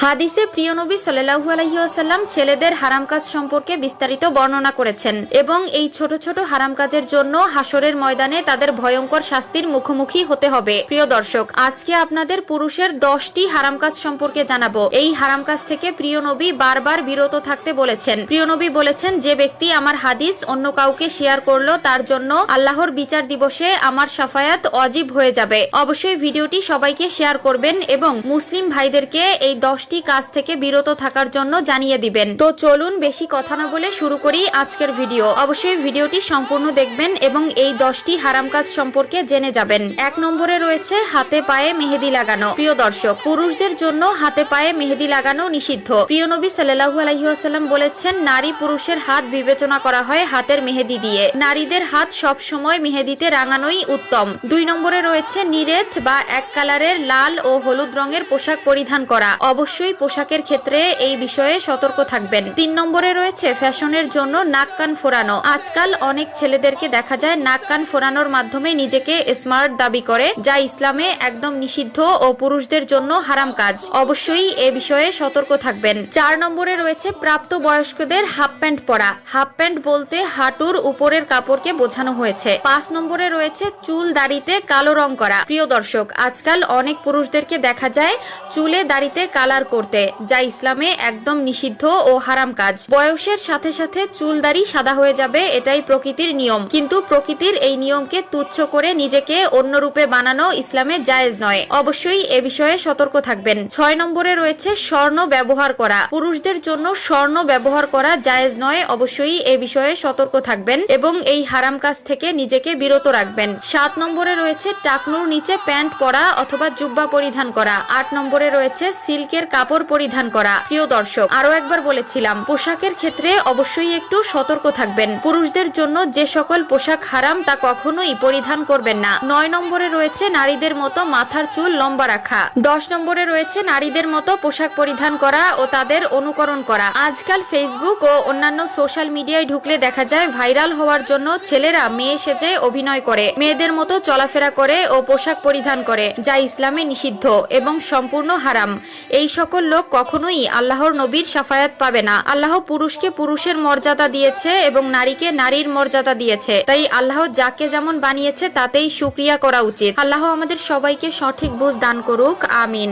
হাদিসে প্রিয় নবী সাল্লাল্লাহু আলাইহি ওয়াসাল্লাম ছেলেদের হারাম কাজ সম্পর্কে বিস্তারিত বর্ণনা করেছেন এবং এই ছোট ছোট হারাম কাজের জন্য হাসরের ময়দানে তাদের ভয়ঙ্কর শাস্তির মুখোমুখি হতে হবে। প্রিয় দর্শক, আজকে আপনাদের পুরুষের 10টি হারাম কাজ সম্পর্কে জানাবো। এই হারাম কাজ থেকে প্রিয় নবী বারবার বিরত থাকতে বলেছেন। প্রিয় নবী বলেছেন, যে ব্যক্তি আমার হাদিস অন্য কাউকে শেয়ার করলো তার জন্য আল্লাহর বিচার দিবসে আমার শাফায়াত ওয়াজিব হয়ে যাবে। অবশ্যই ভিডিওটি সবাইকে শেয়ার করবেন এবং মুসলিম ভাইদেরকে এই 10টি কাজ থেকে বিরত থাকার জন্য জানিয়ে দিবেন। তো চলুন বেশি কথা না বলে শুরু করি আজকের ভিডিও। অবশ্যই ভিডিওটি সম্পূর্ণ দেখবেন এবং এই 10টি হারাম কাজ সম্পর্কে জেনে যাবেন। 1 নম্বরে রয়েছে হাতে পায়ে মেহেদি লাগানো। প্রিয় দর্শক, পুরুষদের জন্য হাতে পায়ে মেহেদি লাগানো নিষিদ্ধ। প্রিয় নবী সাল্লাল্লাহু আলাইহি ওয়াসাল্লাম বলেছেন, নারী পুরুষের হাত বিবেচনা করা হয় হাতের মেহেদি দিয়ে। নারীদের হাত সব সময় মেহেদিতে রাঙানোই উত্তম। 2 নম্বরে রয়েছে নিরেট বা এক কালারের লাল ও হলুদ রঙের পোশাক পরিধান করা। অবশ্যই পোশাকের ক্ষেত্রে এই বিষয়ে সতর্ক থাকবেন। 3 নম্বরে রয়েছে ফ্যাশনের জন্য নাক কান ফোরানো। আজকাল অনেক ছেলেদেরকে দেখা যায় নাক কান ফোরানোর মাধ্যমে নিজেকে স্মার্ট দাবি করে, যা ইসলামে একদম নিষিদ্ধ ও পুরুষদের জন্য হারাম কাজ। অবশ্যই এ বিষয়ে সতর্ক থাকবেন। 4 নম্বরে রয়েছে প্রাপ্ত বয়স্কদের হাফ প্যান্ট পরা। হাফ প্যান্ট বলতে হাঁটুর উপরের কাপড়কে বোঝানো হয়েছে। 5 নম্বরে রয়েছে চুল দাড়িতে কালো রং করা। প্রিয় দর্শক, আজকাল অনেক পুরুষদেরকে দেখা যায় চুলে দাড়িতে কালার করতে, যা ইসলামে একদম নিষিদ্ধ ও হারাম কাজ। বয়সের সাথে সাথে চুল দাড়ি সাদা হয়ে যাবে, এটাই প্রকৃতির নিয়ম। কিন্তু প্রকৃতির এই নিয়মকে তুচ্ছ করে নিজেকে অন্য রূপে বানানো ইসলামে জায়েজ নয়। অবশ্যই এ বিষয়ে সতর্ক থাকবেন। 6 নম্বরে রয়েছে স্বর্ণ ব্যবহার করা। পুরুষদের জন্য স্বর্ণ ব্যবহার করা জায়েজ নয়। অবশ্যই এ বিষয়ে সতর্ক থাকবেন এবং এই হারাম কাজ থেকে নিজেকে বিরত রাখবেন। 7 নম্বরে রয়েছে টাকনুর নিচে প্যান্ট পরা অথবা জুব্বা পরিধান করা। 8 নম্বরে রয়েছে সিল্কের কাপড় পরিধান করা। প্রিয় দর্শক, আরো একবার বলেছিলাম, পোশাকের ক্ষেত্রে অবশ্যই একটু সতর্ক থাকবেন। পুরুষদের জন্য যে সকল পোশাক হারাম তা কখনোই পরিধান করবেন না। 9 নম্বরে রয়েছে নারীদের মতো মাথার চুল লম্বা রাখা। 10 নম্বরে রয়েছে নারীদের মতো পোশাক পরিধান করা ও তাদের অনুকরণ করা। আজকাল ফেসবুক ও অন্যান্য সোশ্যাল মিডিয়ায় ঢুকলে দেখা যায় ভাইরাল হওয়ার জন্য ছেলেরা মেয়ে সেজে অভিনয় করে, মেয়েদের মতো চলাফেরা করে ও পোশাক পরিধান করে, যা ইসলামে নিষিদ্ধ এবং সম্পূর্ণ হারাম। এই সকল লোক কখনোই আল্লাহর নবীর শাফায়াত পাবে না। আল্লাহ পুরুষকে পুরুষের মর্যাদা দিয়েছে এবং নারীকে নারীর মর্যাদা দিয়েছে। তাই আল্লাহ যাকে যেমন বানিয়েছে তাতেই শুকরিয়া করা উচিত। আল্লাহ আমাদের সবাইকে সঠিক বুঝ দান করুক। আমিন।